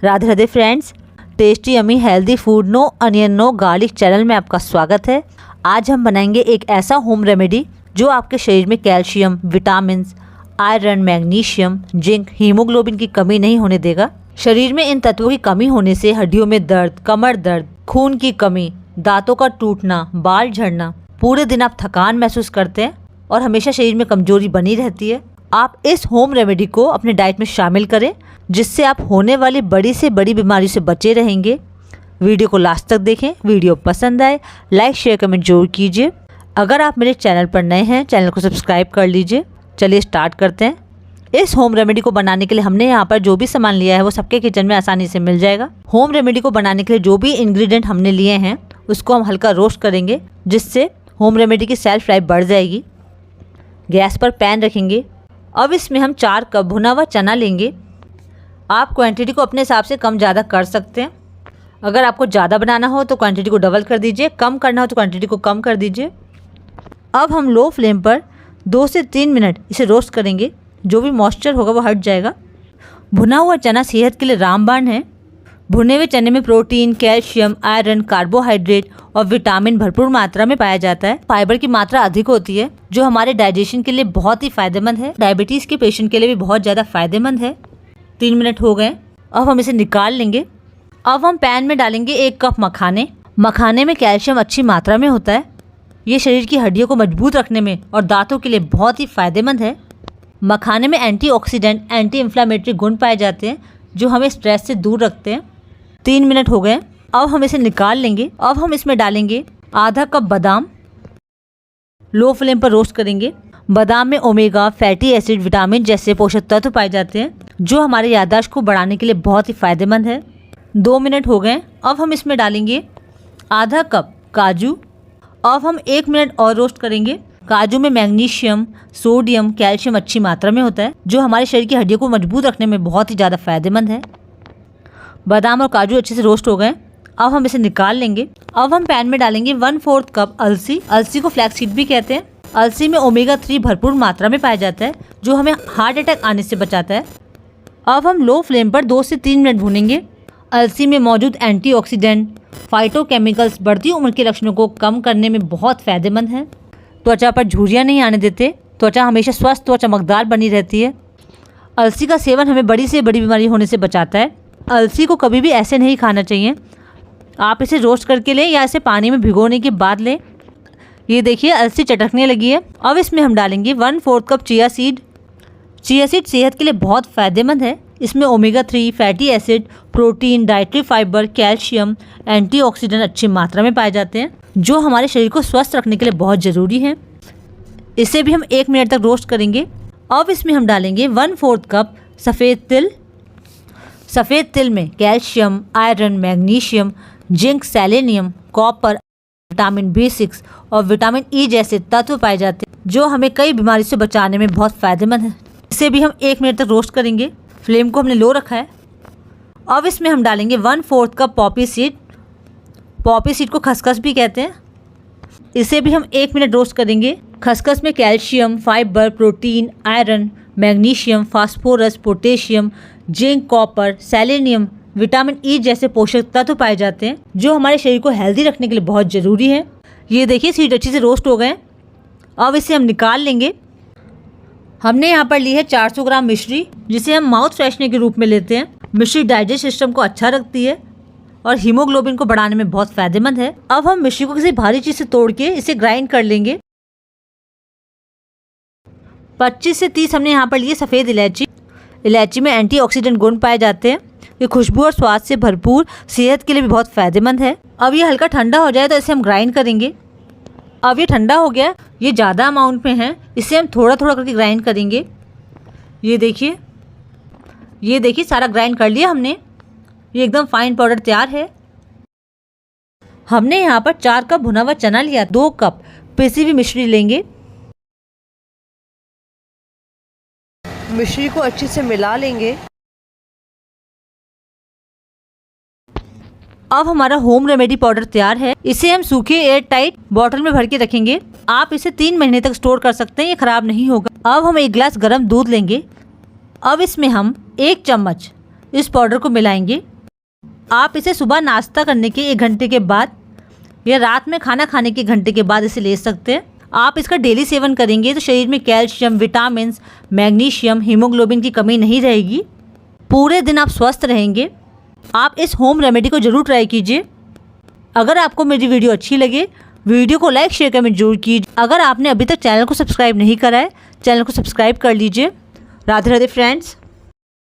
Radhe Radhe friends, tasty yummy healthy food no onion no garlic channel में आपका स्वागत है। आज हम बनाएंगे एक ऐसा होम रेमेडी जो आपके शरीर में calcium, vitamin, iron, magnesium, zinc, haemoglobin की कमी नहीं होने देगा। शरीर में इन तत्वों की कमी होने से हड्डियों में दर्द, कमर दर्द, खून की कमी, दांतों का टूटना, बाल झड़ना, पूरे दिन आप थकान महसूस करते हैं और हमेशा शरीर में कमजोरी बनी रहती है। आप इस होम रेमेडी को अपने डाइट में शामिल करें, जिससे आप होने वाली बड़ी से बड़ी बीमारी से बचे रहेंगे। वीडियो को लास्ट तक देखें। वीडियो पसंद आए लाइक शेयर कमेंट जरूर कीजिए। अगर आप मेरे चैनल पर नए हैं, चैनल को सब्सक्राइब कर लीजिए। चलिए स्टार्ट करते हैं। इस होम रेमेडी को बनाने के लिए हमने यहाँ पर जो भी सामान लिया है वो सबके किचन में आसानी से मिल जाएगा। होम रेमेडी को बनाने के लिए जो भी इंग्रेडिएंट हमने लिए हैं उसको हम हल्का रोस्ट करेंगे, जिससे होम रेमेडी की सेल्फ लाइफ बढ़ जाएगी। गैस पर पैन रखेंगे। अब इसमें हम 4 कप भुना हुआ चना लेंगे। आप क्वांटिटी को अपने हिसाब से कम ज़्यादा कर सकते हैं। अगर आपको ज़्यादा बनाना हो तो क्वांटिटी को डबल कर दीजिए, कम करना हो तो क्वांटिटी को कम कर दीजिए। अब हम लो फ्लेम पर 2 से 3 मिनट इसे रोस्ट करेंगे। जो भी मॉइस्चर होगा वो हट जाएगा। भुना हुआ चना सेहत के लिए रामबाण है। भुने हुए चने में प्रोटीन, कैल्शियम, आयरन, कार्बोहाइड्रेट और विटामिन भरपूर मात्रा में पाया जाता है। फाइबर की मात्रा अधिक होती है, जो हमारे डाइजेशन के लिए बहुत ही फायदेमंद है। डायबिटीज़ के पेशेंट के लिए भी बहुत ज़्यादा फायदेमंद है। 3 मिनट हो गए। अब हम इसे निकाल लेंगे। अब हम पैन में डालेंगे 1 कप मखाने। मखाने में कैल्शियम अच्छी मात्रा में होता है। ये शरीर की हड्डियों को मजबूत रखने में और दांतों के लिए बहुत ही फायदेमंद है। मखाने में एंटीऑक्सीडेंट, एंटी इन्फ्लामेटरी गुण पाए जाते हैं, जो हमें स्ट्रेस से दूर रखते हैं। 3 मिनट हो गए। अब हम इसे निकाल लेंगे। अब हम इसमें डालेंगे आधा कप बादाम। लो फ्लेम पर रोस्ट करेंगे। बादाम में ओमेगा, फैटी एसिड, विटामिन जैसे पोषक तत्व पाए जाते हैं, जो हमारे याददाश्त को बढ़ाने के लिए बहुत ही फायदेमंद है। 2 मिनट हो गए। अब हम इसमें डालेंगे आधा कप काजू। अब हम 1 मिनट और रोस्ट करेंगे। काजू में मैग्नीशियम, सोडियम, कैल्शियम अच्छी मात्रा में होता है, जो हमारे शरीर की हड्डियों को मजबूत रखने में बहुत ही ज़्यादा फायदेमंद है। बादाम और काजू अच्छे से रोस्ट हो गए। अब हम इसे निकाल लेंगे। अब हम पैन में डालेंगे 1/4 कप अलसी। अलसी को फ्लैक्स सीड भी कहते हैं। अलसी में ओमेगा 3 भरपूर मात्रा में पाया जाता है, जो हमें हार्ट अटैक आने से बचाता है। अब हम लो फ्लेम पर 2 से 3 मिनट भूनेंगे। अलसी में मौजूद एंटीऑक्सीडेंट, फाइटोकेमिकल्स बढ़ती उम्र के लक्षणों को कम करने में बहुत फायदेमंद हैं। त्वचा पर झुर्रियाँ नहीं आने देते। त्वचा हमेशा स्वस्थ व चमकदार बनी रहती है। अलसी का सेवन हमें बड़ी से बड़ी बीमारी होने से बचाता है। अलसी को कभी भी ऐसे नहीं खाना चाहिए। आप इसे रोस्ट करके लें या इसे पानी में भिगोने के बाद लें। ये देखिए अलसी चटकने लगी है। अब इसमें हम डालेंगे 1/4 cup chia seed. Chia seed सेहत के लिए बहुत फ़ायदेमंद है। इसमें omega 3, fatty acid, protein, dietary fibre, calcium, antioxidant अच्छी मात्रा में पाए जाते हैं, जो हमारे शरीर को स्वस्थ रखने के लिए बहुत ज़रूरी है। इसे भी हम 1 मिनट तक रोस्ट करेंगे। अब इसमें हम डालेंगे 1/4 कप सफ़ेद तिल। सफ़ेद तिल में calcium, iron, magnesium, zinc, selenium, copper, vitamin B6 और विटामिन E जैसे तत्व पाए जाते हैं, जो हमें कई बीमारी से बचाने में बहुत फ़ायदेमंद है। इसे भी हम 1 मिनट तक रोस्ट करेंगे। फ्लेम को हमने लो रखा है। अब इसमें हम डालेंगे 1/4 cup Poppy seed. Poppy seed को खसखस भी कहते हैं। इसे भी हम 1 मिनट रोस्ट करेंगे। खसखस में calcium, fibre, protein, iron, magnesium, phosphorus, potassium, zinc, copper, selenium, vitamin E जैसे पोषक तत्व पाए जाते हैं, जो हमारे शरीर को हेल्दी रखने के लिए बहुत ज़रूरी है। ये देखिए सीड अच्छे से रोस्ट हो गए। अब इसे हम निकाल लेंगे। हमने यहाँ पर ली है 400 ग्राम मिश्री, जिसे हम माउथ फ्रेशनर के रूप में लेते हैं। मिश्री डाइजेस्ट सिस्टम को अच्छा रखती है और हीमोग्लोबिन को बढ़ाने में बहुत फायदेमंद है। अब हम मिश्री को किसी भारी चीज़ से तोड़ के इसे ग्राइंड कर लेंगे। 25 से 30 हमने यहाँ पर लिए सफ़ेद इलायची। इलायची में एंटीऑक्सीडेंट गुण पाए जाते हैं। ये खुशबू और स्वाद से भरपूर, सेहत के लिए भी बहुत फ़ायदेमंद है। अब ये हल्का ठंडा हो जाए तो इसे हम ग्राइंड करेंगे। अब ये ठंडा हो गया। ये ज़्यादा अमाउंट में है, इसे हम थोड़ा थोड़ा करके ग्राइंड करेंगे। ये देखिए सारा ग्राइंड कर लिया हमने। ये एकदम फाइन पाउडर तैयार है। हमने यहाँ पर 4 कप भुना हुआ चना लिया। 2 कप पिसी हुई मिश्री लेंगे। मिश्री को अच्छे से मिला लेंगे। अब हमारा होम रेमेडी पाउडर तैयार है। इसे हम सूखे एयर टाइट बॉटल में भर के रखेंगे। आप इसे 3 महीने तक स्टोर कर सकते हैं, ये खराब नहीं होगा। अब हम 1 गिलास गर्म दूध लेंगे। अब इसमें हम 1 चम्मच इस पाउडर को मिलाएंगे। आप इसे सुबह नाश्ता करने के 1 घंटे के बाद या रात में खाना खाने के 1 घंटे के बाद इसे ले सकते हैं। आप इसका डेली सेवन करेंगे तो शरीर में कैल्शियम, विटामिन्स, मैग्नीशियम, हीमोग्लोबिन की कमी नहीं रहेगी। पूरे दिन आप स्वस्थ रहेंगे। आप इस होम रेमेडी को ज़रूर ट्राई कीजिए। अगर आपको मेरी वीडियो अच्छी लगे, वीडियो को लाइक शेयर कमेंट जरूर कीजिए। अगर आपने अभी तक चैनल को सब्सक्राइब नहीं करा है, चैनल को सब्सक्राइब कर लीजिए। राधे राधे फ्रेंड्स।